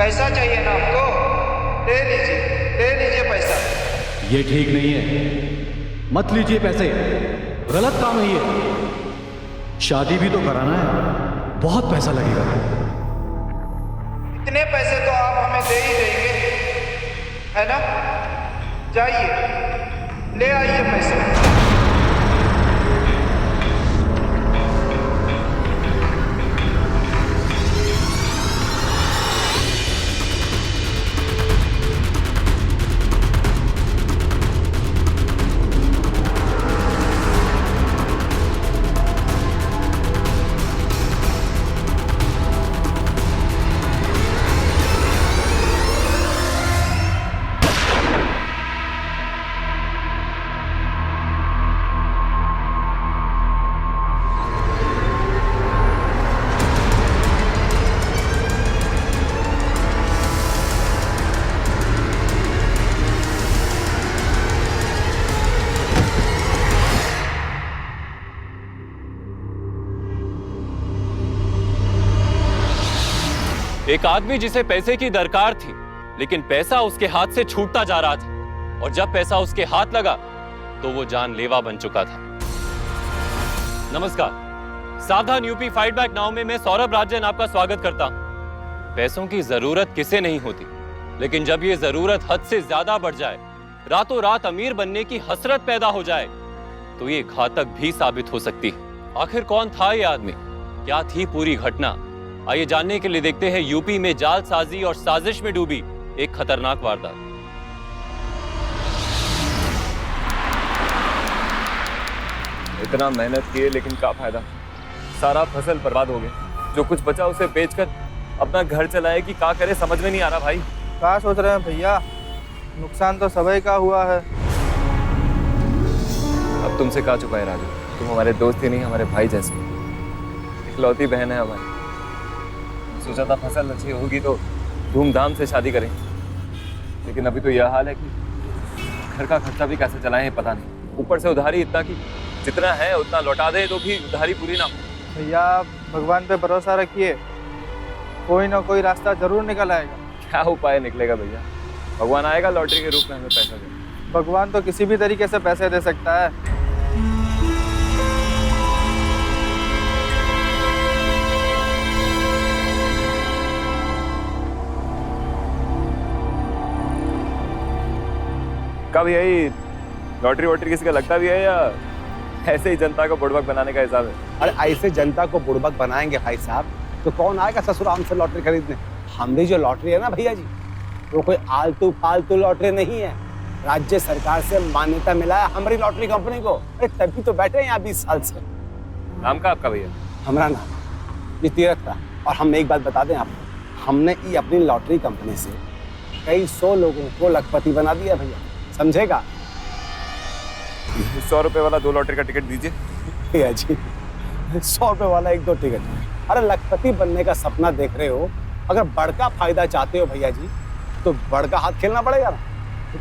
पैसा चाहिए ना आपको, ले लीजिए पैसा। ये ठीक नहीं है, मत लीजिए पैसे, गलत काम है ये। शादी भी तो कराना है, बहुत पैसा लगेगा। इतने पैसे तो आप हमें दे ही देंगे, है ना? जाइए, ले आइए पैसे। एक आदमी जिसे पैसे की दरकार थी, लेकिन पैसा उसके हाथ से छूटता जा रहा था, और जब पैसा उसके हाथ लगा तो वो जानलेवा बन चुका था। नमस्कार, सावधान यूपी फाइट बैक नाउ में मैं सौरभ राजन आपका स्वागत करता हूं। पैसों की जरूरत किसे नहीं होती, लेकिन जब ये जरूरत हद से ज्यादा बढ़ जाए, रातों रात अमीर बनने की हसरत पैदा हो जाए, तो ये घातक भी साबित हो सकती है। आखिर कौन था ये आदमी, क्या थी पूरी घटना? आइए जानने के लिए देखते हैं यूपी में जालसाजी और साजिश में डूबी एक खतरनाक वारदात। इतना मेहनत किए लेकिन क्या फायदा, सारा फसल बर्बाद हो गया। जो कुछ बचा उसे बेचकर अपना घर चलाए कि क्या करे, समझ में नहीं आ रहा भाई। क्या सोच रहे हैं भैया, नुकसान तो सभी का हुआ है। अब तुमसे क्या छुपाए राजू, तुम हमारे दोस्त ही नहीं हमारे भाई जैसे, इकलौती बहन है हमारी। सोचा था फसल अच्छी होगी तो धूमधाम से शादी करें, लेकिन अभी तो यह हाल है कि घर का खर्चा भी कैसे चलाएं पता नहीं। ऊपर से उधारी इतना कि जितना है उतना लौटा दे तो भी उधारी पूरी ना हो। भैया भगवान पे भरोसा रखिए, कोई ना कोई रास्ता जरूर निकल आएगा। क्या उपाय निकलेगा भैया, भगवान आएगा लॉटरी के रूप में हमें पैसा दे। भगवान तो किसी भी तरीके से पैसे दे सकता है। कब यही लॉटरी वॉटरी किसी का लगता भी है या ऐसे ही जनता को बुड़बक बनाने का हिसाब है? अरे ऐसे जनता को बुड़बक बनाएंगे भाई साहब तो कौन आएगा ससुराल से लॉटरी खरीदने। हमारी जो लॉटरी है ना भैया जी, वो कोई आलतू फालतू लॉटरी नहीं है, राज्य सरकार से मान्यता मिला है हमारी लॉटरी कंपनी को। अरे तभी तो बैठे हैं यहाँ 20 साल से। नाम का आपका भैया? हमारा नाम ये तीरथ था। और हम एक बात बता दें आपको, हमने ये अपनी लॉटरी कंपनी से कई 100 लोगों को लखपति बना दिया भैया, समझेगा? 100 रुपए वाला 2 लॉटरी का टिकट दीजिए। भैया जी 100 रुपए वाला 1-2 टिकट? अरे लखपति बनने का सपना देख रहे हो, अगर बड़का फायदा चाहते हो भैया जी तो बड़का हाथ खेलना पड़ेगा ना।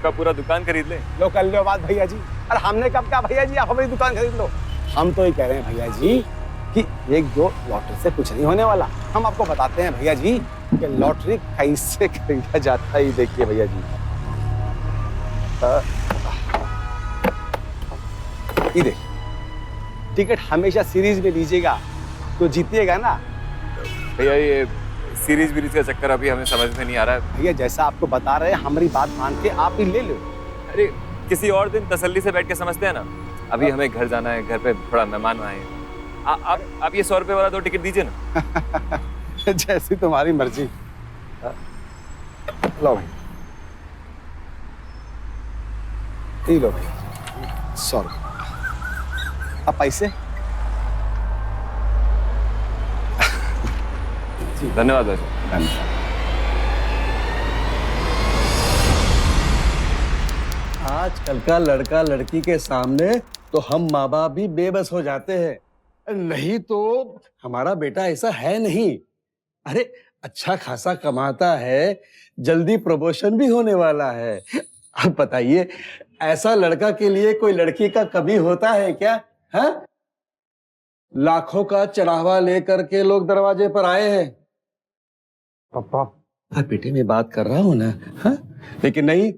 तो पूरा दुकान खरीद ले। लो कर लो बात भैया जी। अरे हमने कब कहा भैया जी आप हमारी दुकान खरीद लो। हम तो ये कह रहे हैं भैया जी कि 1-2 लॉटरी से कुछ नहीं होने वाला। हम आपको बताते हैं भैया जी कि लॉटरी कैसे खरीदा जाता है। देखिए भैया जी, ये देखिए, टिकट हमेशा सीरीज में लीजिएगा तो जीतिएगा ना भैया। ये सीरीज बीरीज का चक्कर अभी हमें समझ में नहीं आ रहा है भैया। जैसा आपको बता रहे हैं हमारी बात मान के आप ही ले लो। अरे किसी और दिन तसल्ली से बैठ के समझते हैं ना, अभी हमें घर जाना है, घर पे थोड़ा मेहमान आए हैं। आप ये 100 रुपए वाला 2 टिकट दीजिए ना। जैसी तुम्हारी मर्जी। लो भाई, ये लो भाई 100 रुपये। अब पैसे? धन्यवाद भाई। धन्यवाद। आजकल का लड़का लड़की के सामने तो हम माँ बाप भी बेबस हो जाते हैं। नहीं तो हमारा बेटा ऐसा है नहीं। अरे अच्छा खासा कमाता है, जल्दी प्रमोशन भी होने वाला है। अब बताइए ऐसा लड़का के लिए कोई लड़की का कमी होता है क्या? हाँ, लाखों का चढ़ावा लेकर के लोग दरवाजे पर आए हैं। पापा बेटे मैं बात कर रहा हूँ ना, हाँ? लेकिन नहीं,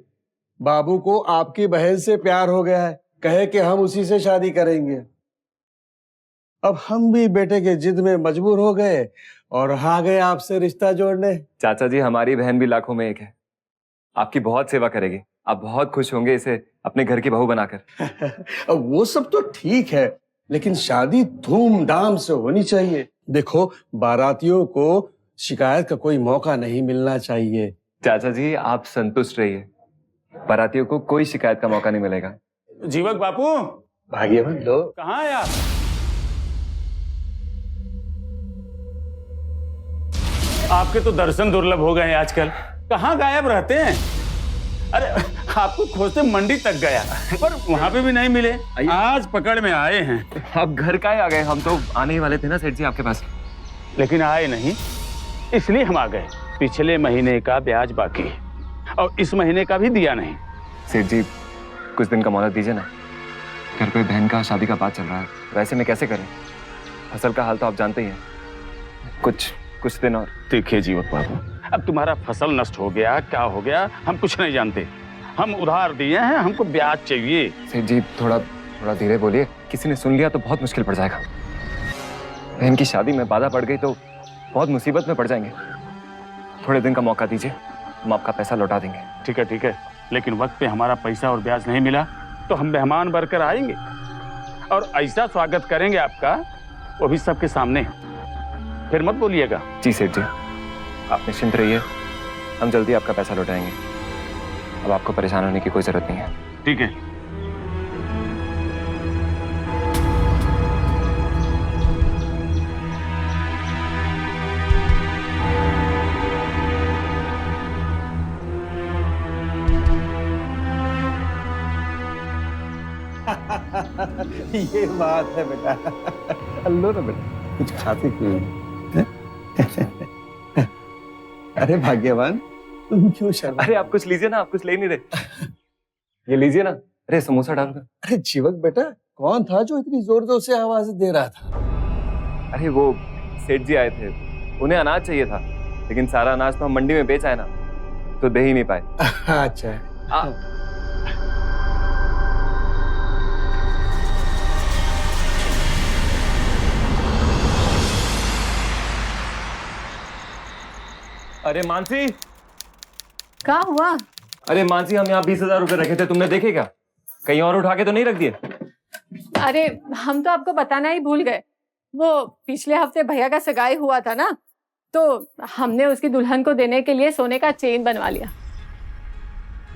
बाबू को आपकी बहन से प्यार हो गया है, कहे कि हम उसी से शादी करेंगे। अब हम भी बेटे के जिद में मजबूर हो गए और आ गए आपसे रिश्ता जोड़ने। चाचा जी, हमारी बहन भी लाखों में एक है, आपकी बहुत सेवा करेगी, आप बहुत खुश होंगे इसे अपने घर की बहू बनाकर। अब वो सब तो ठीक है, लेकिन शादी धूमधाम से होनी चाहिए। देखो, बारातियों को शिकायत का कोई मौका नहीं मिलना चाहिए। चाचा जी, आप संतुष्ट रहिए, बारातियों को कोई शिकायत का मौका नहीं मिलेगा। जीवक बापू, भाग्यवान लोग। कहाँ है आप? आपके तो दर्शन दुर्लभ हो गए हैं आजकल, कहाँ गायब रहते हैं? अरे आपको खोजते मंडी तक गया, पर वहां पे भी नहीं मिले। आज पकड़ में आए हैं। आप घर का ही आ गए? हम तो आने ही वाले थे ना सेठ जी आपके पास। लेकिन आए नहीं, इसलिए हम आ गए। पिछले महीने का ब्याज बाकी है और इस महीने का भी दिया नहीं। सेठ जी, कुछ दिन का मोहलत दीजिए ना, घर पे बहन का शादी का बात चल रहा है, वैसे में कैसे करें? फसल का हाल तो आप जानते ही हैं। कुछ दिन और। देखिए जीवक बाबू, अब तुम्हारा फसल नष्ट हो गया, क्या हो गया, हम कुछ नहीं जानते। हम उधार दिए हैं, हमको ब्याज चाहिए। सेठ जी, थोड़ा धीरे बोलिए, किसी ने सुन लिया तो बहुत मुश्किल पड़ जाएगा। बहन की शादी में बाधा पड़ गई तो बहुत मुसीबत में पड़ जाएंगे। थोड़े दिन का मौका दीजिए, हम आपका पैसा लौटा देंगे। ठीक है, लेकिन वक्त पे हमारा पैसा और ब्याज नहीं मिला तो हम मेहमान बनकर आएंगे और ऐसा स्वागत करेंगे आपका, वो भी सबके सामने। फिर मत बोलिएगा। जी सेठ जी, आप निश्चिंत रहिए, हम जल्दी आपका पैसा लौटाएंगे। अब आपको परेशान होने की कोई जरूरत नहीं है। ठीक है। ये बात है बेटा। लो ना बेटा, कुछ खाते क्यों? अरे भाग्यवान, तुम क्यों शर्मा? अरे आप कुछ लीजिए ना, आप कुछ ले नहीं रहे। ये लीजिए ना। अरे समोसा डाल कर। अरे जीवक बेटा, कौन था जो इतनी जोर जोर से आवाज दे रहा था? अरे वो सेठ जी आए थे, उन्हें अनाज चाहिए था, लेकिन सारा अनाज तो हम मंडी में बेच आए ना, तो दे ही नहीं पाए। अच्छा। अरे मानसी, क्या हुआ? अरे मानसी, हम यहाँ 20,000 रुपए रखे थे, तुमने देखे क्या? कहीं और उठा के तो नहीं रख दिए? अरे हम तो आपको बताना ही भूल गए। वो पिछले हफ्ते भैया का सगाई हुआ था ना, तो हमने उसकी दुल्हन को देने के लिए सोने का चेन बनवा लिया।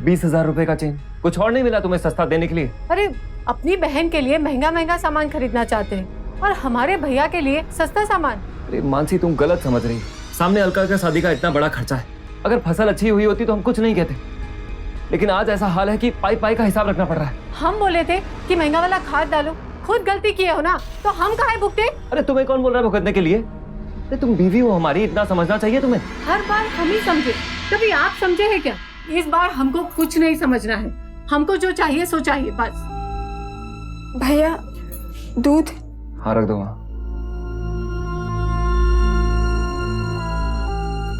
20,000 रुपए का चेन? कुछ और नहीं मिला तुम्हें सस्ता देने के लिए? अरे अपनी बहन के लिए महंगा महंगा सामान खरीदना चाहते हैं और हमारे भैया के लिए सस्ता सामान। अरे मानसी, तुम गलत समझ रही, सामने अलका का शादी का इतना बड़ा खर्चा है। अगर फसल अच्छी हुई होती तो हम कुछ नहीं कहते, लेकिन आज ऐसा हाल है कि पाई पाई का हिसाब रखना पड़ रहा है। हम बोले थे कि महंगा वाला खाद डालो, खुद गलती किए हो ना, तो हम काहे भुगते? अरे तुम्हें कौन बोल रहा है भुगतने के लिए? अरे तुम बीवी हो हमारी, इतना समझना चाहिए तुम्हें। हर बार हम ही समझे, कभी आप समझे हैं क्या? इस बार हमको कुछ नहीं समझना है, हमको जो चाहिए सो चाहिए बस। भैया दूध। हाँ रख दो वहाँ।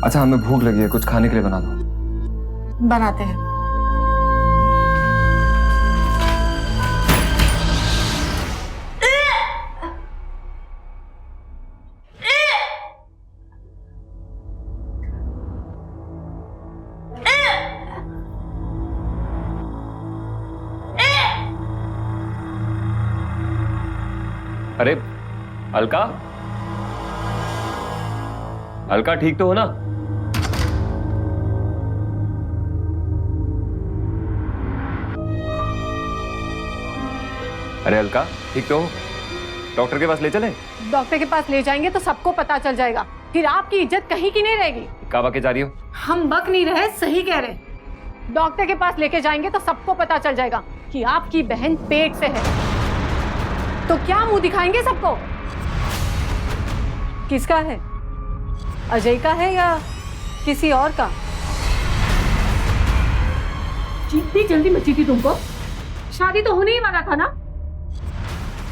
अच्छा, हमें भूख लगी है, कुछ खाने के लिए बना दो। बनाते हैं। अरे अलका, अलका ठीक तो हो ना? अरे अलका ठीक तो हो? डॉक्टर के पास ले चले? डॉक्टर के पास ले जाएंगे तो सबको पता चल जाएगा, फिर आपकी इज्जत कहीं की नहीं रहेगी। क्या बके जा रही हो? हम बक नहीं रहे, सही कह रहे। डॉक्टर के पास लेके जाएंगे तो सबको पता चल जाएगा कि आपकी बहन पेट से है। तो क्या मुंह दिखाएंगे सबको? किसका है, अजय का है या किसी और का? जितनी जल्दी मची थी तुमको, शादी तो होने ही वाला था ना।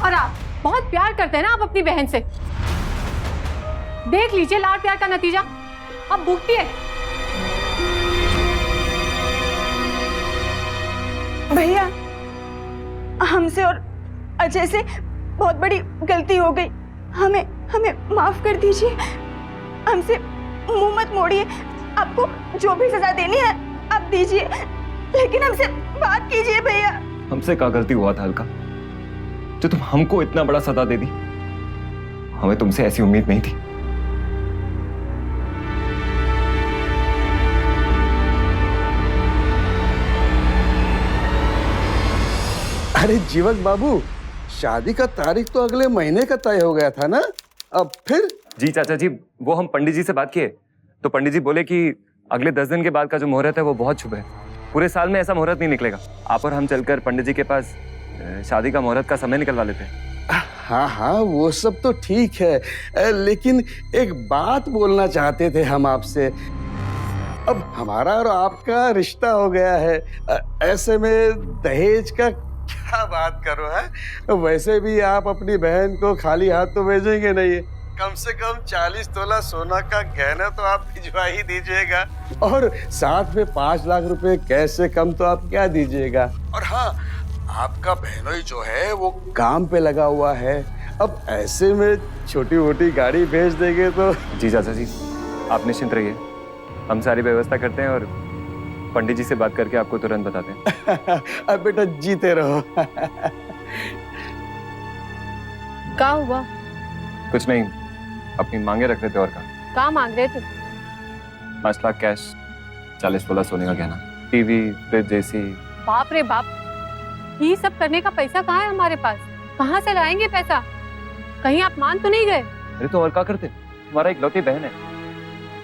और आप बहुत प्यार करते हैं ना आप अपनी बहन से, देख लीजिए लाड़ प्यार का नतीजा। अब भुगतिए। भैया, हमसे और अजय से बहुत बड़ी गलती हो गई। हमें हमें माफ कर दीजिए। हमसे मुंह मत मोड़िए। आपको जो भी सजा देनी है आप दीजिए, लेकिन हमसे बात कीजिए भैया। हमसे क्या गलती हुआ था अलका, जो तुम हमको इतना बड़ा सजा दे दी? हमें तुमसे ऐसी उम्मीद नहीं थी। अरे जीवक बाबू, शादी का तारीख तो अगले महीने का तय हो गया था ना, अब फिर? जी चाचा जी, वो हम पंडित जी से बात किए तो पंडित जी बोले कि अगले 10 दिन के बाद का जो मुहूर्त है वो बहुत शुभ है। पूरे साल में ऐसा मुहूर्त नहीं निकलेगा। आप और हम चलकर पंडित जी के पास शादी का मुहूर्त का समय निकलवा लेते हैं। हाँ हाँ, वो सब तो ठीक है, लेकिन एक बात बोलना चाहते थे हम आपसे। अब हमारा और आपका रिश्ता हो गया है, ऐसे में दहेज का क्या बात करो है? वैसे भी आप अपनी बहन को खाली हाथ तो भेजेंगे नहीं, कम से कम 40 तोला सोना का गहना तो आप भिजवा ही दीजिएगा, और साथ में 5 लाख रुपए कैश से कम तो आप क्या दीजिएगा। और हाँ, आपका बहनोई जो है वो काम पे लगा हुआ है, अब ऐसे में छोटी मोटी गाड़ी भेज देंगे तो। जी चाचा जी, आप निश्चिंत रहिए, हम सारी व्यवस्था करते हैं और पंडित जी से बात करके आपको तुरंत बताते हैं। अब बेटा जीते रहो। क्या हुआ? कुछ नहीं, अपनी मांगे रख रहे थे। और क्या मांग रहे थे? 5 लाख कैश, 40 तोला सोने का गहना, टीवी, फ्रिज, एसी। बाप रे बाप, ये सब करने का पैसा कहाँ है हमारे पास? कहाँ से लाएंगे पैसा? कहीं आप मान तो नहीं गए? अरे तो और क्या करते, हमारा एक लौती बहन है,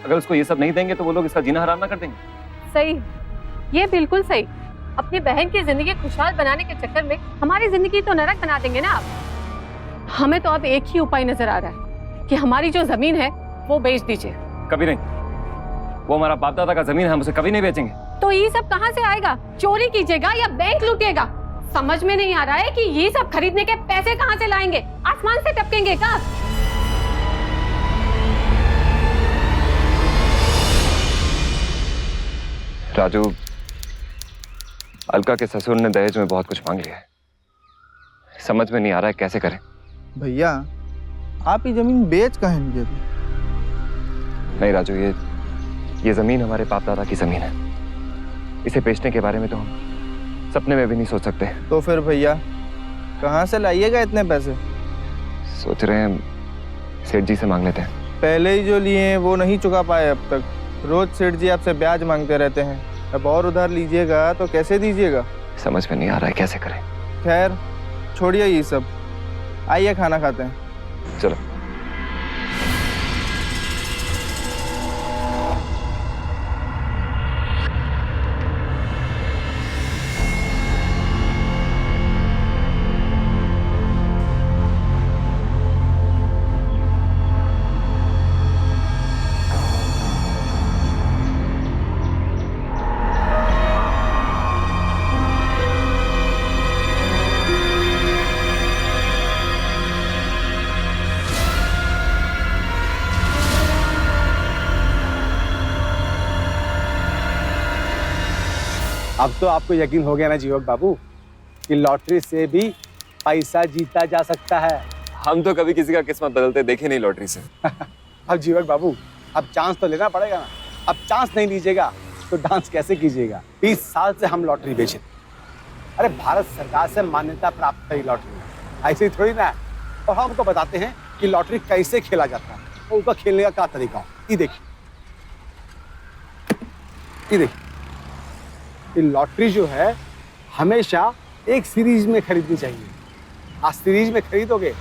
अगर उसको ये सब नहीं देंगे तो वो लोग इसका जीना हराम ना कर देंगे। सही, ये बिल्कुल सही। अपनी बहन की जिंदगी खुशहाल बनाने के चक्कर में हमारी जिंदगी तो नरक बना देंगे ना आप। हमें तो अब एक ही उपाय नजर आ रहा है कि हमारी जो जमीन है वो बेच दीजिए। कभी नहीं, वो हमारा बाप दादा का जमीन है, हम उसे कभी नहीं बेचेंगे। तो ये सब कहाँ से आएगा? चोरी कीजिएगा या बैंक लूटिएगा? समझ में नहीं आ रहा है कि ये सब खरीदने के पैसे कहाँ से लाएंगे? आसमान से टपकेंगे क्या? राजू, अलका के ससुर ने दहेज में बहुत कुछ मांग लिया है, समझ में नहीं आ रहा है कैसे करें। भैया, आप ये जमीन बेच कहाँ नहीं? नहीं राजू, ये जमीन हमारे बाप दादा की जमीन है, इसे बेचने के बारे में तो हम सपने में भी नहीं सोच सकते। तो फिर भैया कहाँ से लाइएगा इतने पैसे? सोच रहे हैं सेठ जी से मांग लेते हैं। पहले ही जो लिए हैं वो नहीं चुका पाए अब तक, रोज सेठ जी आपसे ब्याज मांगते रहते हैं, अब और उधार लीजिएगा तो कैसे दीजिएगा? समझ में नहीं आ रहा है कैसे करें। खैर छोड़िए ये सब, आइए खाना खाते हैं। चलो। अब तो आपको यकीन हो गया ना जीवक बाबू कि लॉटरी से भी पैसा जीता जा सकता है। हम तो कभी किसी का किस्मत बदलते देखे नहीं लॉटरी से। अब जीवक बाबू, अब चांस तो लेना पड़ेगा ना। अब चांस नहीं लीजिएगा तो डांस कैसे कीजिएगा? 20 साल से हम लॉटरी बेचे, अरे भारत सरकार से मान्यता प्राप्त है लॉटरी, ऐसे ही थोड़ी ना है। और हम आपको बताते हैं कि लॉटरी कैसे खेला जाता है और उनका खेलने का क्या तरीका हो। ये देखिए, ये देखिए, ये लॉटरी जो है हमेशा एक सीरीज में खरीदनी चाहिए। आप सीरीज में खरीदोगे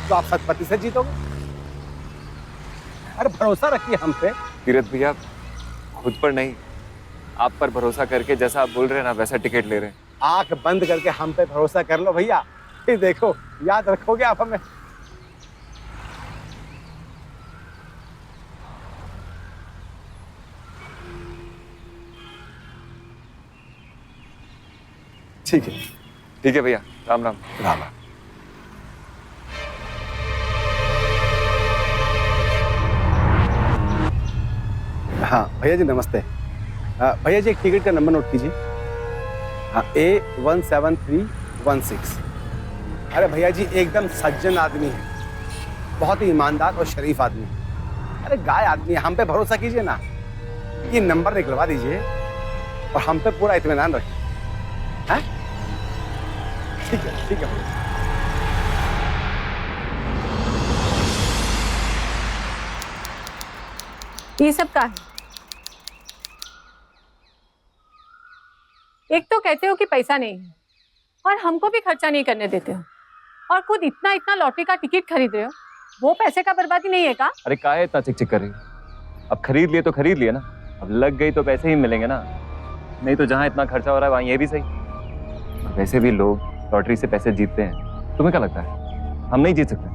तो आप 100% जीतोगे। अरे भरोसा रखिए हम पे। तीरथ भैया, खुद पर नहीं, आप पर भरोसा करके जैसा आप बोल रहे हैं ना वैसा टिकट ले रहे हैं। आंख बंद करके हम पे भरोसा कर लो भैया, फिर देखो याद रखोगे आप हमें। ठीक है, ठीक है भैया, राम राम। राम। हाँ भैया जी नमस्ते। भैया जी एक टिकट का नंबर नोट कीजिए। हाँ, A17316। अरे भैया जी एकदम सज्जन आदमी है, बहुत ही ईमानदार और शरीफ आदमी है। अरे गाय आदमी है, हम पे भरोसा कीजिए ना, ये नंबर निकलवा दीजिए और हम पे पूरा इत्मीनान रखिए। हैं? ठीक है भैया। ये सब का है? एक तो कहते हो कि पैसा नहीं है और हमको भी खर्चा नहीं करने देते हो, और खुद इतना इतना लॉटरी का टिकट खरीद रहे हो। वो पैसे का बर्बादी नहीं है का? अरे काहे इतना चिक चिक कर रही हो? अब खरीद लिए तो खरीद लिए ना, अब लग गई तो पैसे ही मिलेंगे ना, नहीं तो जहाँ इतना खर्चा हो रहा है वहाँ ये भी सही। वैसे भी लोग लॉटरी से पैसे जीतते हैं, तुम्हें क्या लगता है हम नहीं जीत सकते?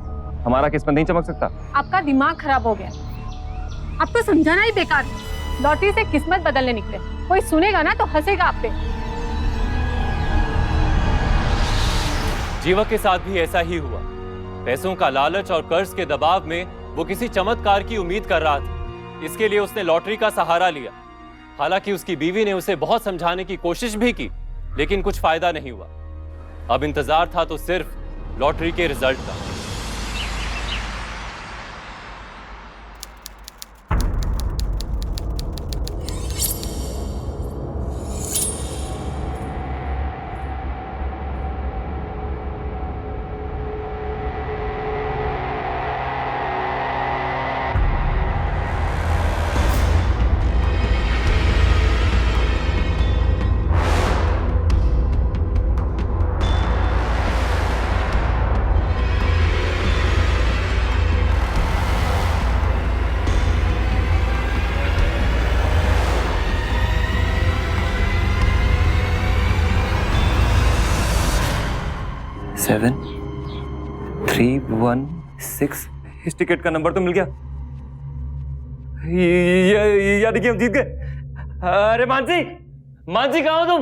हमारा किस्मत नहीं चमक सकता? आपका दिमाग खराब हो गया, आपको समझाना ही बेकार है। लॉटरी से किस्मत बदलने निकले, कोई सुनेगा ना तो हंसेगा आप पे। जीवक के साथ भी ऐसा ही हुआ। पैसों का लालच और कर्ज के दबाव में वो किसी चमत्कार की उम्मीद कर रहा था, इसके लिए उसने लॉटरी का सहारा लिया। हालांकि उसकी बीवी ने उसे बहुत समझाने की कोशिश भी की, लेकिन कुछ फायदा नहीं हुआ। अब इंतजार था तो सिर्फ लॉटरी के रिजल्ट का। सेवन 316। इस टिकट का नंबर तो मिल गया। ये देखिए हम जीत गए। अरे मानसी, मानसी कहाँ हो तुम?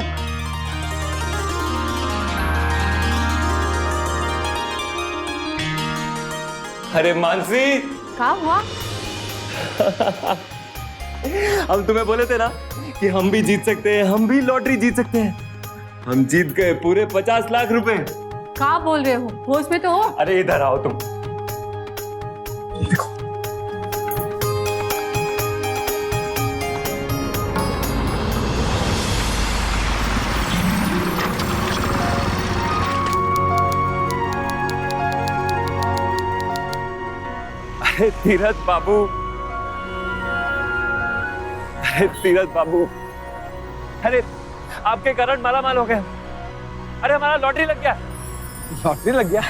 अरे मानसी, क्या हुआ? हम तुम्हें बोले थे ना कि हम भी जीत सकते हैं, हम भी लॉटरी जीत सकते हैं। हम जीत गए पूरे 50 लाख रुपए। क्या बोल रहे हो? होश में तो हो? अरे इधर आओ तुम, देखो। अरे तीरथ बाबू, अरे तीरथ बाबू, अरे आपके कारण मालामाल हो गए। अरे हमारा लॉटरी लग गया। लॉटरी लग गया?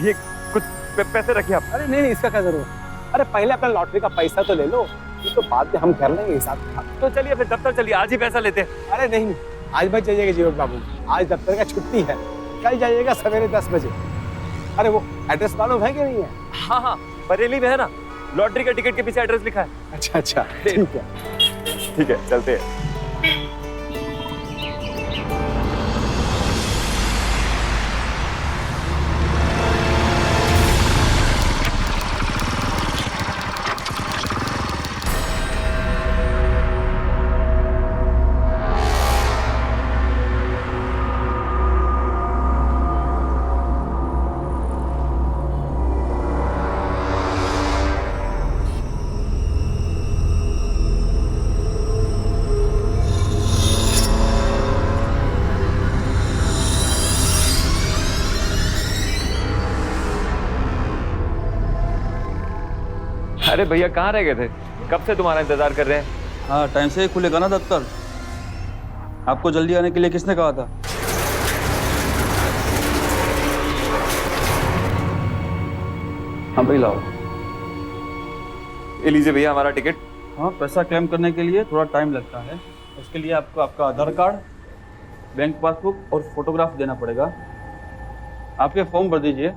ये कुछ पैसे रखिए आप। अरे नहीं, इसका क्या जरूरत? अरे पहले अपना लॉटरी का पैसा तो ले लो, ये तो बाद में हम कर लेंगे हिसाब। तो चलिए फिर दफ्तर चलिए, आज ही पैसा लेते हैं। अरे नहीं, आज मत जाइएगा जीवक बाबू, आज दफ्तर का छुट्टी है, कल जाइएगा सवेरे 10 बजे। अरे वो एड्रेस मालूम है कि नहीं है? हाँ हाँ, बरेली में है ना, लॉटरी का टिकट के पीछे एड्रेस लिखा है। अच्छा अच्छा, ठीक है ठीक है, चलते हैं। अरे भैया कहाँ रह गए थे? कब से तुम्हारा इंतजार कर रहे हैं। हाँ, टाइम से ही खुलेगा ना दफ्तर। आपको जल्दी आने के लिए किसने कहा था? हाँ भाई लाओ। ये लीजिए भैया हमारा टिकट। हाँ, पैसा क्लेम करने के लिए थोड़ा टाइम लगता है, उसके लिए आपको आपका आधार कार्ड, बैंक पासबुक और फोटोग्राफ देना पड़ेगा। आपके फॉर्म भर दीजिए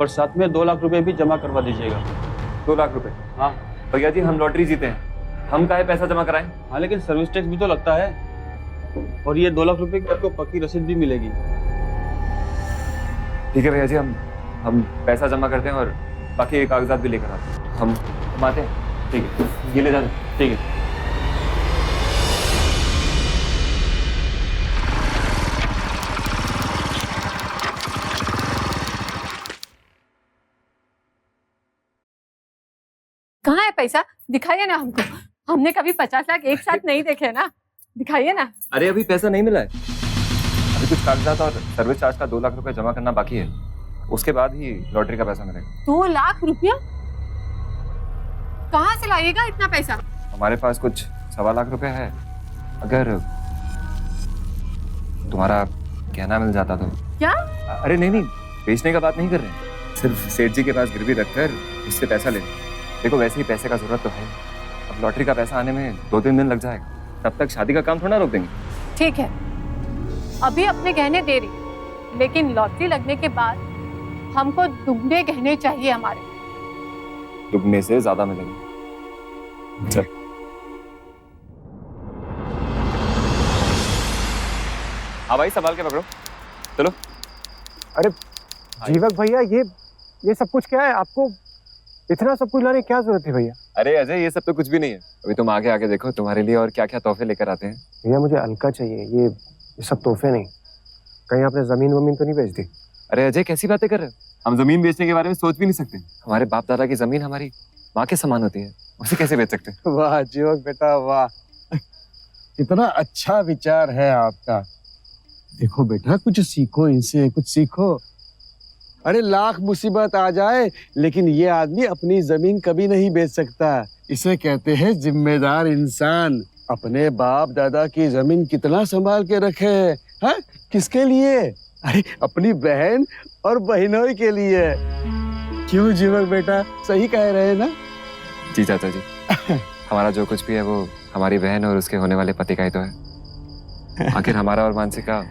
और साथ में 2 लाख रुपए भी जमा करवा दीजिएगा। 2 लाख रुपए? हाँ भैया जी, हम लॉटरी जीते हैं, हम काहे पैसा जमा कराएं? हाँ, लेकिन सर्विस टैक्स भी तो लगता है, और ये 2 लाख रुपए की आपको पक्की रसीद भी मिलेगी। ठीक है भैया जी, हम पैसा जमा करते हैं और बाकी कागजात भी लेकर आते हैं। हम आते हैं। ठीक है, ये ले जाते हैं। ठीक है। पैसा दिखाइए ना हमको। हमने कभी 50 लाख एक साथ नहीं देखे ना, दिखाइए ना। अरे अभी पैसा नहीं मिला है, अभी कुछ कागजात और सर्विस चार्ज का 2 लाख रुपए जमा करना बाकी है, उसके बाद ही लॉटरी का पैसा मिलेगा। 2 लाख रुपया? कहाँ से लाइएगा इतना पैसा? हमारे पास कुछ 1.25 लाख रुपए है, अगर तुम्हारा गहना मिल जाता तो। क्या? अरे नहीं, बेचने का बात नहीं कर रहे हैं, सिर्फ सेठ जी के पास गिरवी रखकर उससे पैसा लेना। देखो वैसे ही पैसे का जरूरत तो है, अब लॉटरी का पैसा आने में 2-3 दिन लग जाएगा, तब तक शादी का काम थोड़ा रोक देंगे। ठीक है, अभी अपने गहने दे रही, लेकिन लॉटरी लगने के बाद हमको दुगने गहने चाहिए हमारे। दुगने से ज्यादा मिलेंगे। चल हाँ भाई, संभाल के पकड़ो, चलो। अरे जीवक भैया, ये सब कुछ क्या है? आपको इतना सब कुछ लाने की क्या जरूरत है भैया? अरे अजय, ये सब तो कुछ भी नहीं है, अभी तुम आगे आगे देखो तुम्हारे लिए और क्या क्या तोहफे लेकर आते हैं। भैया मुझे हल्का चाहिए, ये सब तोहफे नहीं। कहीं आपने जमीन वमीन तो नहीं बेच दी? अरे अजय, कैसी बातें कर रहे हो? हम जमीन बेचने के बारे में सोच भी नहीं सकते। हमारे बाप दादा की जमीन हमारी माँ के समान होती है, उसे कैसे बेच सकते? वाह जीवक बेटा वाह, कितना अच्छा विचार है आपका। देखो बेटा, कुछ सीखो इनसे, कुछ सीखो। अरे लाख मुसीबत आ जाए लेकिन ये आदमी अपनी जमीन कभी नहीं बेच सकता, इसे कहते हैं जिम्मेदार इंसान। अपने बाप दादा की जमीन कितना संभाल के रखे है, हाँ? किसके लिए? अरे अपनी बहन और बहनोई के लिए। क्यों जीवक बेटा, सही कह रहे हैं ना? जी चाचा जी, हमारा जो कुछ भी है वो हमारी बहन और उसके होने वाले पति का ही तो है। आखिर हमारा और मानसी का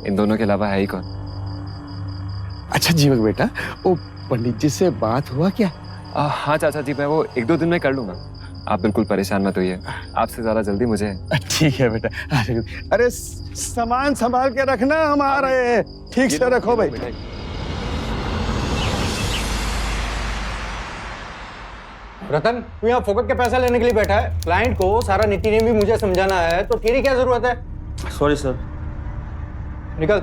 इन दोनों के अलावा है ही कौन? अच्छा जीवक बेटा, वो पंडित जी से बात हुआ क्या? हाँ चाचा जी, मैं वो 1-2 दिन में कर लूंगा, आप बिल्कुल परेशान मत होइए, आपसे ज्यादा जल्दी मुझे। ठीक है बेटा। अरे सामान संभाल के रखना, हम आ रहे हैं। ठीक से रखो भाई। रतन, तू यहाँ फोकट के पैसा लेने के लिए बैठा है? क्लाइंट को सारा नीति नियम भी मुझे समझाना है, तो तेरी क्या जरूरत है? Sorry sir. निकल।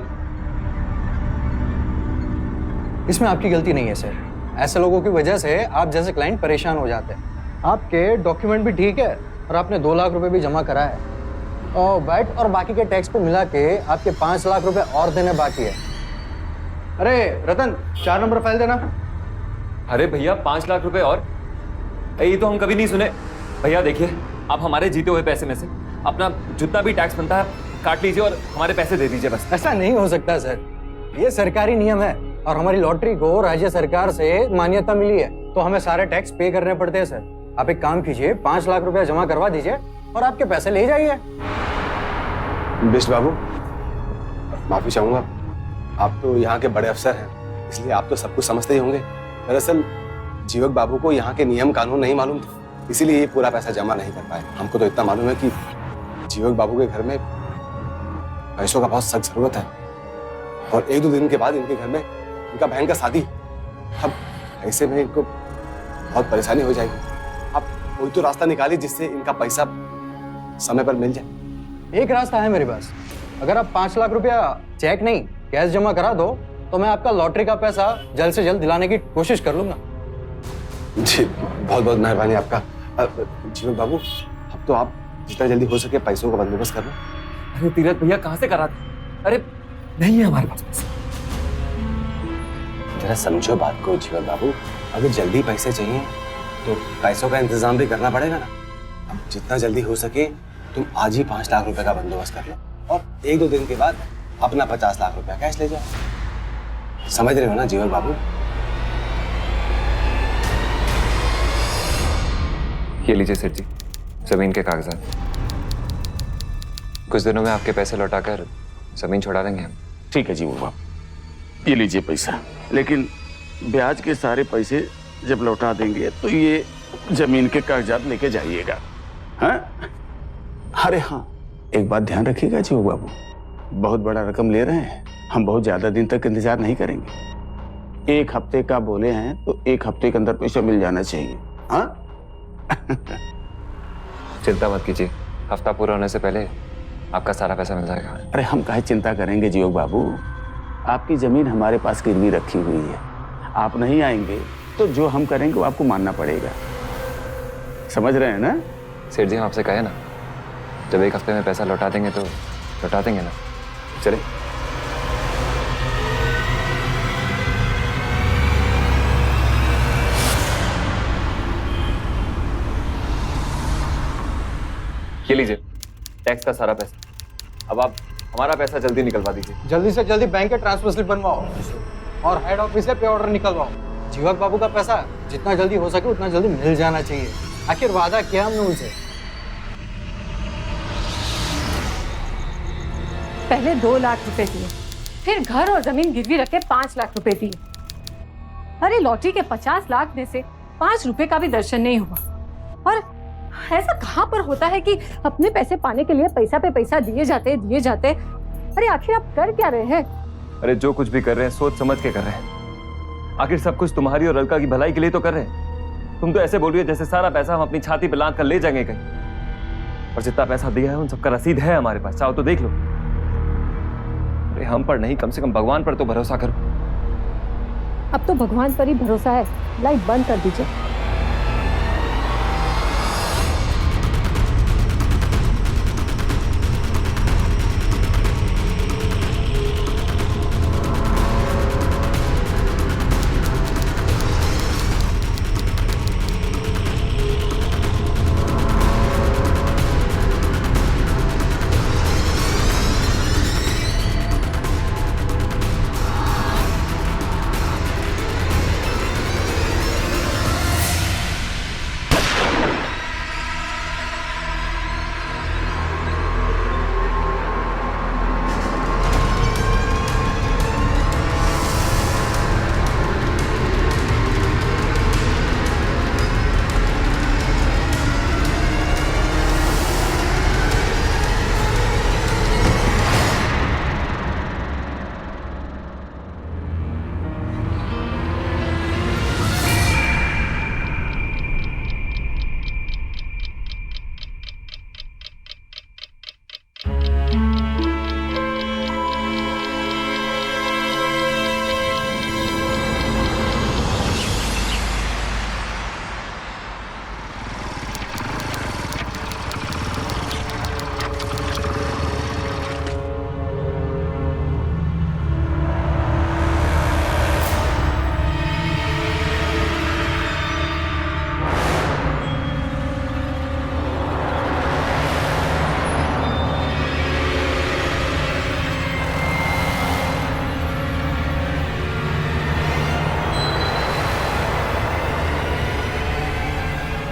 इसमें आपकी गलती नहीं है सर, ऐसे लोगों की वजह से आप जैसे क्लाइंट परेशान हो जाते हैं। आपके डॉक्यूमेंट भी ठीक है और आपने 2 लाख रुपए भी जमा करा है, और वैट और बाकी के टैक्स को मिला के आपके 5 लाख रुपए और देने बाकी है। अरे रतन, 4 नंबर फाइल देना। अरे भैया, 5 लाख रुपए और? ये तो हम कभी नहीं सुने। भैया देखिए, आप हमारे जीते हुए पैसे में से अपना जितना भी टैक्स बनता है काट लीजिए और हमारे पैसे दे दीजिए बस। ऐसा नहीं हो सकता सर, ये सरकारी नियम है और हमारी लॉटरी को राज्य सरकार से मान्यता मिली है, तो हमें सारे टैक्स पे करने पड़ते हैं सर। आप एक काम कीजिए, 5 लाख रुपया जमा करवा दीजिए और आपके पैसे ले जाइए। बिष्ट बाबू, माफी चाहूंगा, आप तो यहाँ के बड़े अफसर हैं, इसलिए आप तो सब कुछ समझते ही होंगे। दरअसल जीवक बाबू को यहाँ के नियम कानून नहीं मालूम थे, इसीलिए ये पूरा पैसा जमा नहीं कर पाए। हमको तो इतना मालूम है कि जीवक बाबू के घर में पैसों का बहुत सख्त जरूरत है, और 1-2 दिन के बाद इनके घर में इनका बहन का शादी। अब ऐसे में इनको बहुत परेशानी हो जाएगी। आप कोई तो रास्ता निकालिए जिससे इनका पैसा समय पर मिल जाए। एक रास्ता है मेरे पास, अगर आप 5 लाख रुपया चेक नहीं कैश जमा करा दो तो मैं आपका लॉटरी का पैसा जल्द से जल्द दिलाने की कोशिश कर लूंगा। जी बहुत बहुत मेहरबानी आपका। जीवक बाबू, अब तो आप जितना जल्दी हो सके पैसों का बंदोबस्त कर लो। अरे तीरथ भैया, कहाँ से करा? अरे नहीं है हमारे पास पैसे। जरा समझो बात को जीवक बाबू, अगर जल्दी पैसे चाहिए तो पैसों का इंतजाम भी करना पड़ेगा ना। अब जितना जल्दी हो सके तुम आज ही 5 लाख रुपए का बंदोबस्त कर लो, और 1-2 दिन के बाद अपना 50 लाख रुपया कैश ले जाओ। समझ रहे हो ना जीवक बाबू? ये लीजिए सेठ जी, जमीन के कागजात। कुछ दिनों में आपके पैसे लौटाकर जमीन छोड़ा देंगे हम। ठीक है जी वो बाप, ये लीजिए पैसा, लेकिन ब्याज के सारे पैसे जब लौटा देंगे तो ये जमीन के कागजात लेके जाइएगा। हाँ? अरे हाँ, एक बात ध्यान रखिएगा जी वो बाबू, बहुत बड़ा रकम ले रहे हैं, हम बहुत ज्यादा दिन तक इंतजार नहीं करेंगे। 1 हफ्ते का बोले हैं तो 1 हफ्ते के अंदर पैसा मिल जाना चाहिए। हाँ? चिंता मत कीजिए, हफ्ता पूरा होने से पहले आपका सारा पैसा मिल जाएगा। अरे हम काहे चिंता करेंगे जीवक बाबू, आपकी जमीन हमारे पास गिरवी रखी हुई है, आप नहीं आएंगे तो जो हम करेंगे वो आपको मानना पड़ेगा। समझ रहे हैं ना? सेठ जी हम आपसे कहे ना, जब 1 हफ्ते में पैसा लौटा देंगे तो लौटा देंगे ना। चले। ये लीजिए टैक्स का सारा पैसा। अब आप हमारा पैसा जल्दी निकलवा दीजिए। जल्दी से जल्दी बैंक के ट्रांसफर स्लिप बनवाओ और हेड ऑफिस से पे ऑर्डर निकलवाओ। जीवक बाबू का पैसा जितना जल्दी हो सके उतना जल्दी मिल जाना चाहिए। आखिर वादा किया हमने उनसे। पहले 2 लाख रुपए दिए, फिर घर और जमीन गिरवी रख के 5 लाख रुपए दिए। अरे लॉटरी के 50 लाख में से 5 रुपए का भी दर्शन नहीं हुआ। और ऐसा कहाँ पर होता है कि अपने पैसे पाने के लिए पैसा पे पैसा दिए जाते। अरे आखिर आप कर क्या रहे हैं? अरे जो कुछ भी कर रहे हैं सोच समझ के कर रहे हैं। आखिर सब कुछ तुम्हारी और अलका की भलाई के लिए तो कर रहे हैं। तुम तो ऐसे बोल रही हो जैसे सारा पैसा हम अपनी छाती पे लाद कर ले जाएंगे कहीं। और जितना पैसा दिया है उन सबका रसीद है हमारे पास, चाहो तो देख लो। अरे हम पर नहीं, कम से कम भगवान पर तो भरोसा करो। अब तो भगवान पर ही भरोसा है। लाइट बंद कर दीजिए।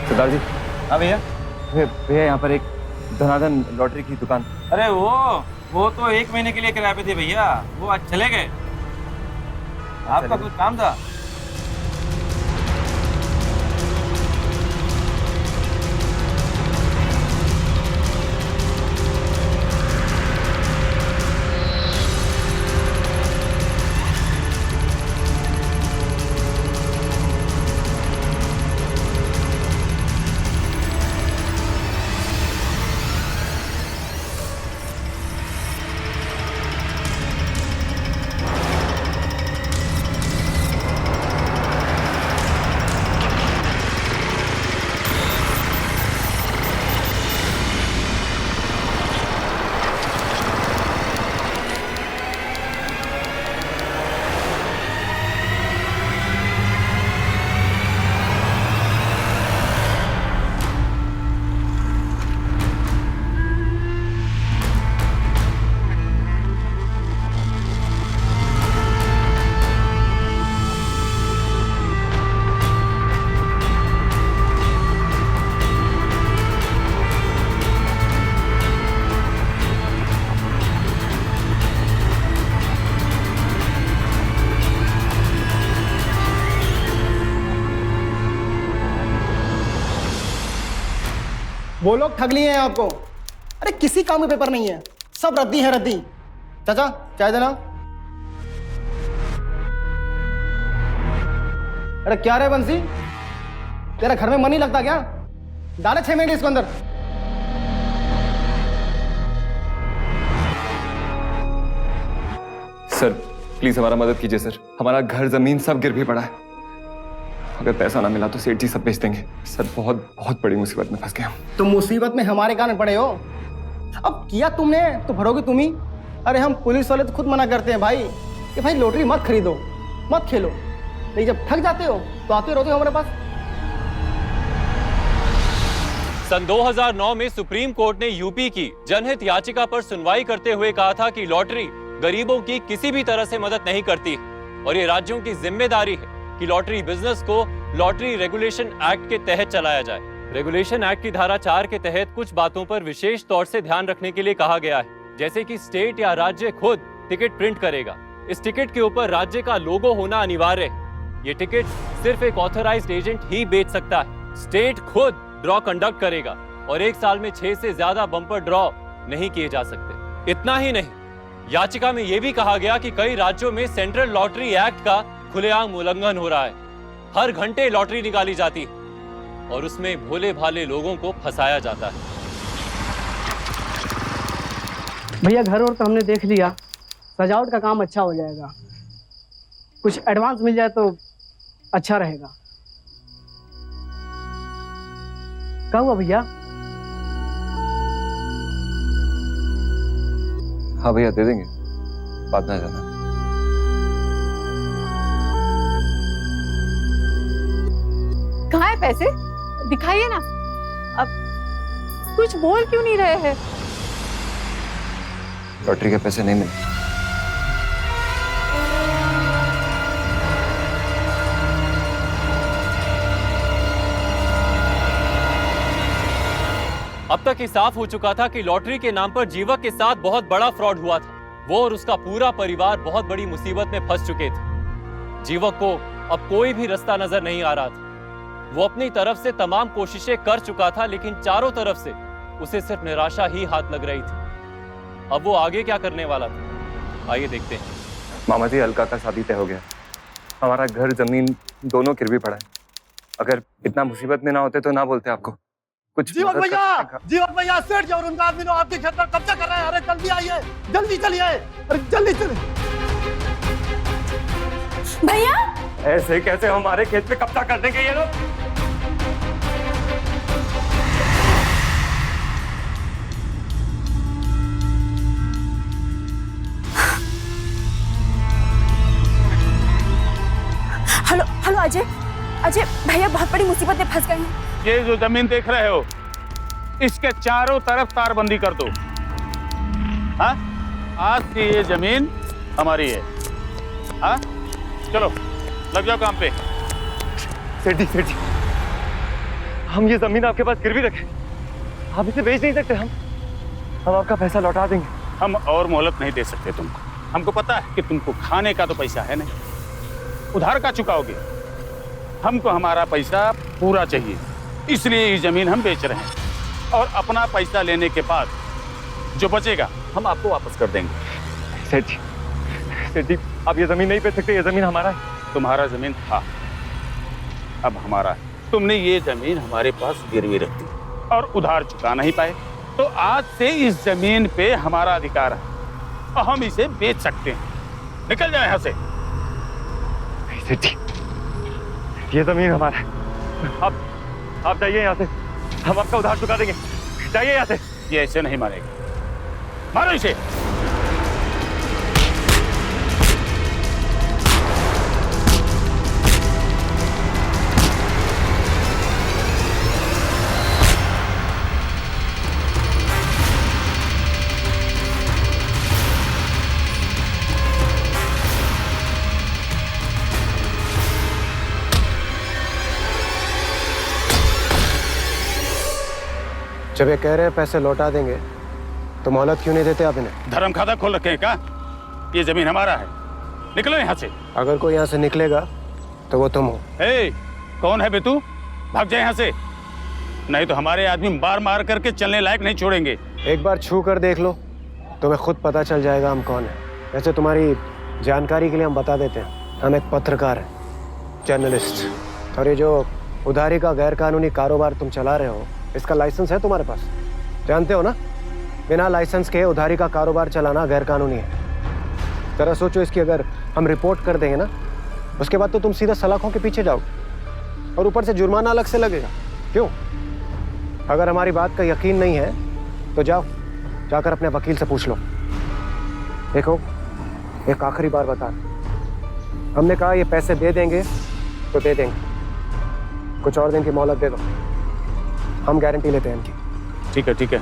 सरदार जी। हाँ भैया। भैया यहाँ पर एक धनाधन लॉटरी की दुकान। अरे वो तो 1 महीने के लिए किराए पे थे भैया, वो आज चले गए। आपका कुछ काम था? वो लोग ठग लिए हैं आपको। अरे किसी काम में पेपर नहीं है, सब रद्दी है रद्दी। चाचा चाय देना। अरे क्या रे बंसी, तेरा घर में मन नहीं लगता क्या? डाले 6 मिनट इसको अंदर। सर प्लीज हमारा मदद कीजिए सर, हमारा घर जमीन सब गिर भी पड़ा है अगर पैसा ना मिला तो सेठ जी सब बेच देंगे। सर बहुत बहुत बड़ी मुसीबत में फंस गया हूँ। तुम मुसीबत में हमारे कारण पड़े हो। अब किया तुमने तो भरोगे तुम ही। अरे हम पुलिस वाले तो खुद मना करते हैं भाई कि भाई लॉटरी मत खरीदो, मत खेलो, लेकिन जब ठग जाते हो तो आते रहते हो हमारे पास। सन 2009 में सुप्रीम कोर्ट ने यूपी की जनहित याचिका पर सुनवाई करते हुए कहा था कि लॉटरी गरीबों की किसी भी तरह से मदद नहीं करती और ये राज्यों की जिम्मेदारी है कि लॉटरी बिजनेस को लॉटरी रेगुलेशन एक्ट के तहत चलाया जाए। रेगुलेशन एक्ट की धारा 4 के तहत कुछ बातों पर विशेष तौर से ध्यान रखने के लिए कहा गया है, जैसे कि स्टेट या राज्य खुद टिकट प्रिंट करेगा। इस टिकट के ऊपर राज्य का लोगो होना अनिवार्य है। ये टिकट सिर्फ एक ऑथराइज्ड एजेंट ही बेच सकता है। स्टेट खुद ड्रॉ कंडक्ट करेगा और एक साल में 6 से ज्यादा बम्पर ड्रॉ नहीं किए जा सकते। इतना ही नहीं, याचिका में यह भी कहा गया कि कई राज्यों में सेंट्रल लॉटरी एक्ट का खुलेआम उल्लंघन हो रहा है। हर घंटे लॉटरी निकाली जाती है और उसमें भोले भाले लोगों को फंसाया जाता है। भैया घर और तो हमने देख लिया, सजावट का काम अच्छा हो जाएगा, कुछ एडवांस मिल जाए तो अच्छा रहेगा। क्या हुआ भैया? हाँ भैया दे देंगे, बात ना जाना। कहाँ है पैसे? दिखाइए ना। अब कुछ बोल क्यों नहीं रहे हैं? लॉटरी के पैसे नहीं मिले। अब तक ये साफ हो चुका था कि लॉटरी के नाम पर जीवक के साथ बहुत बड़ा फ्रॉड हुआ था। वो और उसका पूरा परिवार बहुत बड़ी मुसीबत में फंस चुके थे। जीवक को अब कोई भी रास्ता नजर नहीं आ रहा था। वो अपनी तरफ से तमाम कोशिशें कर चुका था, लेकिन चारों तरफ से उसे सिर्फ निराशा ही हाथ लग रही थी। अब वो आगे क्या करने वाला था, आइए देखते हैं। मामा जी, अलका का शादी तय हो गया। हमारा घर जमीन दोनों गिरवी पड़ा है। अगर इतना मुसीबत में ना होते तो ना बोलते आपको। कुछ जीवक भैया सेठ जी और उनका आदमी लोग आपके खेत पर कब्जा कर रहे हैं। अरे जल्दी आइए, जल्दी चलिए, अरे जल्दी चलिए। भैया ऐसे कैसे हमारे खेत पे कब्जा कर देंगे ये लोग? हेलो हेलो अजय, अजय भैया बहुत बड़ी मुसीबत में फंस गए हैं। ये जो जमीन देख रहे हो, इसके चारों तरफ तारबंदी कर दो। हाँ, आज की ये जमीन हमारी है। हाँ, चलो लग जाओ काम पे। सेठ जी, हम ये जमीन आपके पास गिरवी रखे, आप इसे बेच नहीं सकते। हम आपका पैसा लौटा देंगे। हम और मोहलत नहीं दे सकते तुमको। हमको पता है कि तुमको खाने का तो पैसा है नहीं, उधार का चुकाओगे। हमको हमारा पैसा पूरा चाहिए, इसलिए ये जमीन हम बेच रहे हैं और अपना पैसा लेने के बाद जो बचेगा हम आपको वापस कर देंगे। सेठ जी, आप ये जमीन नहीं बेच सकते। ये जमीन हमारा है। तुम्हारा जमीन था, अब हमारा है। तुमने ये जमीन हमारे पास गिरवी रख दी और उधार चुका नहीं पाए, तो आज से इस जमीन पे हमारा अधिकार है और हम इसे बेच सकते हैं। निकल जाओ यहाँ से। सेठ जी, ये जमीन हमारा है। आप जाइए यहाँ से, हम आपका उधार चुका देंगे। जाइए यहाँ से। ये ऐसे नहीं मारेगा, मारो इसे। जब ये कह रहे हैं पैसे लौटा देंगे तो मोहलत क्यों नहीं देते आप इन्हें? धर्म खाता खोल रखे हैं क्या? ये जमीन हमारा है, निकलो यहाँ से। अगर कोई यहाँ से निकलेगा तो वो तुम हो। कौन है बे तू? भाग जाए यहाँ से, नहीं तो हमारे आदमी मार मार करके चलने लायक नहीं छोड़ेंगे। एक बार छू कर देख लो, तुम्हें खुद पता चल जाएगा हम कौन है। वैसे तुम्हारी जानकारी के लिए हम बता देते हैं, हम एक पत्रकार हैं, जर्नलिस्ट। और ये जो उधारी का गैर कानूनी कारोबार तुम चला रहे हो, इसका लाइसेंस है तुम्हारे पास? जानते हो ना, बिना लाइसेंस के उधारी का कारोबार चलाना गैर कानूनी है। जरा सोचो, इसकी अगर हम रिपोर्ट कर देंगे ना, उसके बाद तो तुम सीधा सलाखों के पीछे जाओ। और ऊपर से जुर्माना अलग से लगेगा। क्यों? अगर हमारी बात का यकीन नहीं है तो जाओ, जाकर अपने वकील से पूछ लो। देखो, एक आखिरी बार बता, हमने कहा ये पैसे दे देंगे तो दे देंगे, कुछ और दिन की मोहलत दे दो, हम गारंटी लेते हैं इनकी। ठीक है,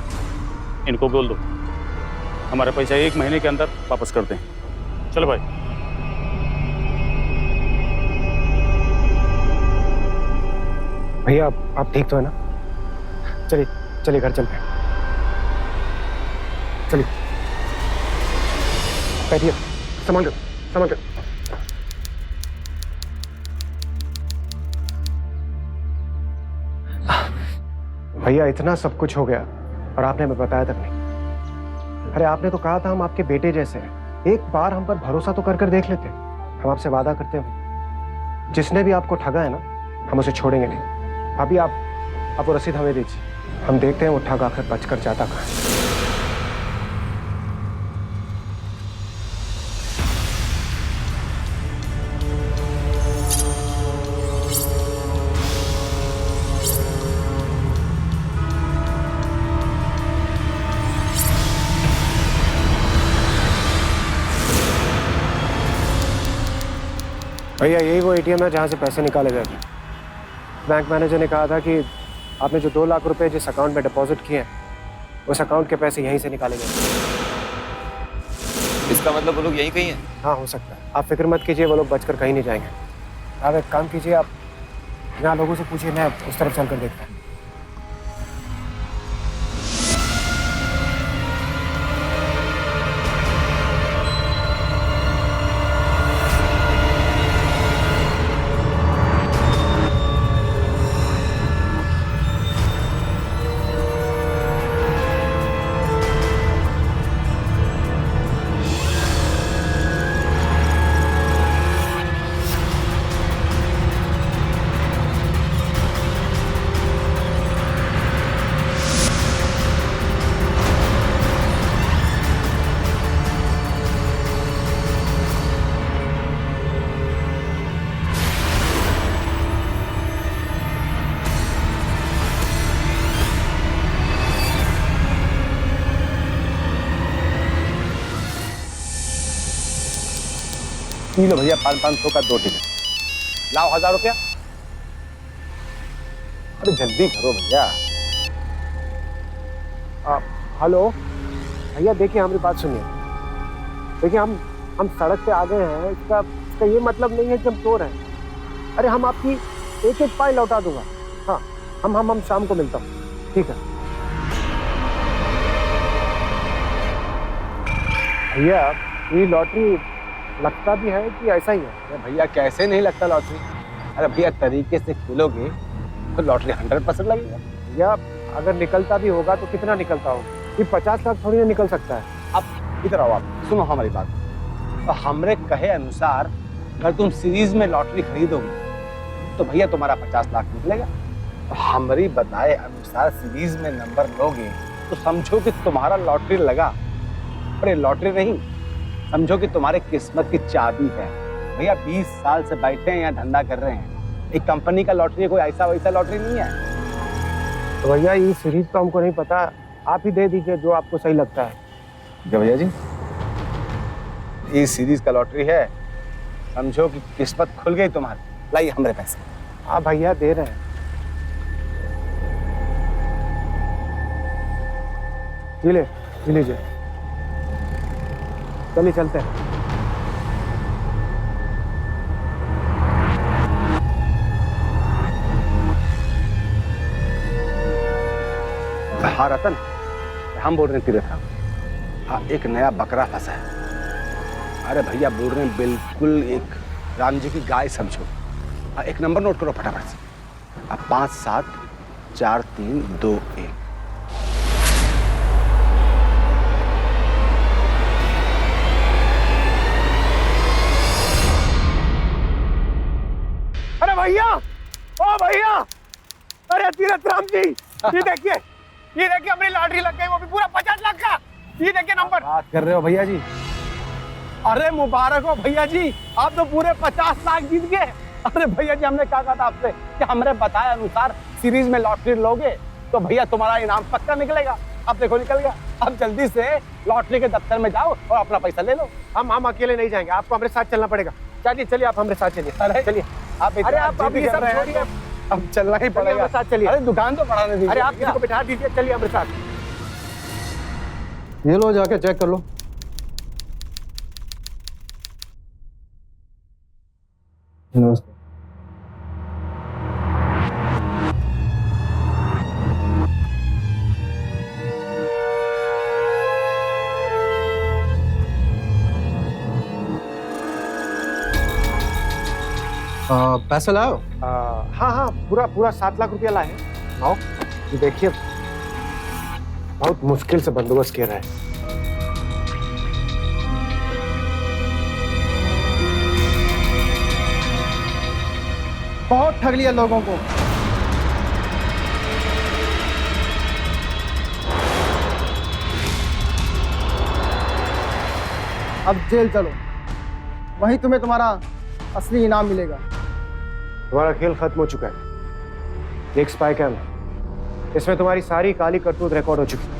इनको बोल दो हमारा पैसा 1 महीने के अंदर वापस कर दें। चलो भाई। भैया आप ठीक तो है ना? चलिए चलिए घर चलते हैं, चलिए बैठिए, संभाल कर संभाल कर। भैया इतना सब कुछ हो गया और आपने हमें बताया तक नहीं। अरे आपने तो कहा था हम आपके बेटे जैसे हैं, एक बार हम पर भरोसा तो कर कर देख लेते। हम आपसे वादा करते हैं जिसने भी आपको ठगा है ना, हम उसे छोड़ेंगे नहीं। अभी आप वो रसीद हमें दीजिए, हम देखते हैं वो ठग आकर बचकर जाता कहाँ है। भैया यही वो एटीएम है जहाँ से पैसे निकाले गए थे। बैंक मैनेजर ने कहा था कि आपने जो 2 लाख रुपए जिस अकाउंट में डिपॉजिट किए हैं उस अकाउंट के पैसे यहीं से निकाले गए। इसका मतलब वो लोग यहीं कहीं हैं? हाँ हो सकता है, आप फिक्र मत कीजिए, वो लोग बचकर कहीं नहीं जाएंगे। आप एक काम कीजिए, आप यहाँ लोगों से पूछिए, मैं उस तरफ चल कर देखता हूँ। लो भैया 500 का 2 टिकट, लाओ 1000 रुपया। अरे जल्दी करो भैया। हेलो भैया, देखिए हमारी बात सुनिए। देखिए हम सड़क पे आ गए हैं, इसका ये मतलब नहीं है कि हम चोर हैं। अरे हम आपकी एक पाई लौटा दूंगा। हाँ हम शाम को मिलता हूँ, ठीक है भैया। ये लॉटरी लगता भी है कि ऐसा ही है? अरे भैया कैसे नहीं लगता लॉटरी। अरे भैया तरीके से खेलोगे तो लॉटरी 100% लगेगा। भैया अगर निकलता भी होगा तो कितना निकलता होगा? ये 50 लाख थोड़ी ना निकल सकता है। अब इधर आओ, आप सुनो हमारी बात। तो हमरे कहे अनुसार अगर तुम सीरीज में लॉटरी खरीदोगे तो भैया तुम्हारा 50 लाख निकलेगा। तो हमारी बताए अनुसार सीरीज में नंबर लोगे तो समझो कि तुम्हारा लॉटरी लगा। अरे लॉटरी नहीं, समझो कि तुम्हारे किस्मत की चाबी है। भैया 20 साल से बैठे हैं यहाँ, धंधा कर रहे हैं। एक कंपनी का लॉटरी है, कोई ऐसा वैसा लॉटरी नहीं है। तो भैया ये सीरीज तो हमको नहीं पता, आप ही दे दीजिए जो आपको सही लगता है। क्या भैया जी, ये सीरीज का लॉटरी है, समझो कि किस्मत खुल गई तुम्हारी। लाइए हमारे पैसे। हाँ भैया दे रहे हैं। ये लीजिए, चलिए चलते हैं। हाँ रतन, हम बोल रहे हैं तीरथ। हाँ एक नया बकरा फंसा है। अरे भैया बोल रहे हैं बिल्कुल एक राम जी की गाय समझो। एक नंबर नोट करो फटाफट से। 5 7 4 3 2 1। अरे भैया, ओ भैया, अरे तीरथ राम जी, ये देखिए अपनी लॉटरी लग गई, वो भी पूरा 50 लाख का। ये देखिए नंबर। बात कर रहे हो भैया जी? अरे मुबारक हो भैया जी, आप तो पूरे 50 लाख जीत गए। अरे भैया जी हमने क्या कहा था आपसे कि हमने बताया अनुसार सीरीज में लॉटरी लोगे तो भैया तुम्हारा इनाम पक्का निकलेगा। अब देखो निकल गया। अब जल्दी से लॉटरी के दफ्तर में जाओ और अपना पैसा ले लो। हम अकेले नहीं जाएंगे, आपको हमारे साथ चलना पड़ेगा। चलिए चलिए आप हमारे साथ चलिए। अरे चलिए आप। अरे आप अभी सब छोड़िए, अब चलना ही पड़ेगा। साथ चलिए। अरे दुकान तो बढ़ाने दीजिए। अरे आप किसी को बिठा दीजिए, चलिए हमारे साथ। ये लो जाके चेक कर लो। नमस्ते। पैसे लाओ। हाँ पूरा 7 लाख रुपया लाए। आओ देखिए बहुत मुश्किल से बंदोबस्त किया रहा है। बहुत ठग लिया लोगों को। अब जेल चलो, वहीं तुम्हें तुम्हारा असली इनाम मिलेगा। तुम्हारा खेल खत्म हो चुका है। एक स्पाई कैम, इसमें तुम्हारी सारी काली करतूत रिकॉर्ड हो चुकी है,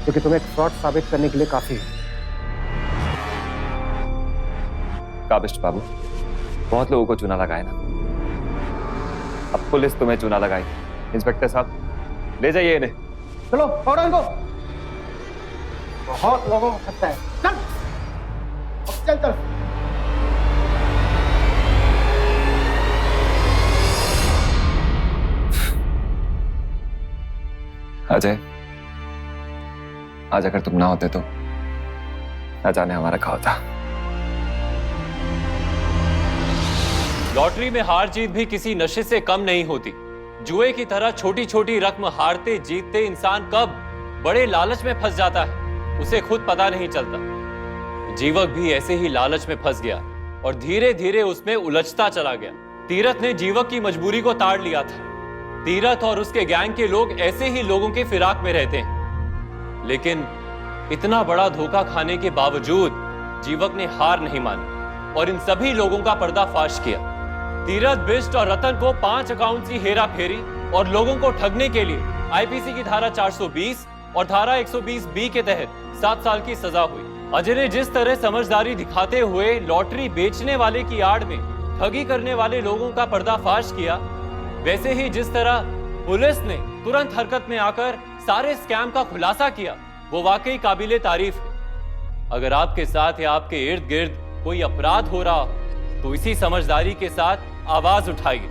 क्योंकि तुम्हें फ्रॉड साबित करने के लिए काफी है। काबिस्ट बाबू, बहुत लोगों को चूना लगाए ना, अब पुलिस तुम्हें चूना लगाई। इंस्पेक्टर साहब ले जाइए इन्हें। चलो पकड़ो इनको। बहुत लोगों को खतरा है। चल चल चल। अजय, आज अगर तुम ना होते तो न जाने हमारा क्या होता। लॉटरी में हार जीत भी किसी नशे से कम नहीं होती। जुए की तरह छोटी छोटी रकम हारते जीतते इंसान कब बड़े लालच में फंस जाता है उसे खुद पता नहीं चलता। जीवक भी ऐसे ही लालच में फंस गया और धीरे धीरे उसमें उलझता चला गया। तीरथ ने जीवक की मजबूरी को ताड़ लिया था। तीरथ और उसके गैंग के लोग ऐसे ही लोगों के फिराक में रहते हैं, लेकिन इतना बड़ा धोखा खाने के बावजूद जीवक ने हार नहीं मानी और इन सभी लोगों का पर्दाफाश किया। तीरथ, बिष्ट और रतन को 5 अकाउंट की हेरा फेरी और लोगों को ठगने के लिए आईपीसी की धारा 420 और धारा 120B के तहत 7 साल की सजा हुई। अजय ने जिस तरह समझदारी दिखाते हुए लॉटरी बेचने वाले की आड़ में ठगी करने वाले लोगों का पर्दाफाश किया, वैसे ही जिस तरह पुलिस ने तुरंत हरकत में आकर सारे स्कैम का खुलासा किया, वो वाकई काबिले तारीफ है। अगर आपके साथ या आपके इर्द गिर्द कोई अपराध हो रहा तो इसी समझदारी के साथ आवाज उठाइए,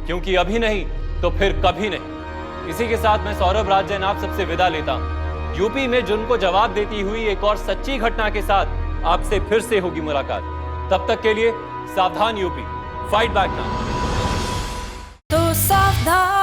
क्योंकि अभी नहीं तो फिर कभी नहीं। इसी के साथ मैं सौरभ राज जैन आप सबसे विदा लेता हूं। यूपी में जुर्म को जवाब देती हुई एक और सच्ची घटना के साथ आपसे फिर से होगी मुलाकात। तब तक के लिए सावधान यूपी, फाइट बैक नाउ। तो सावधान।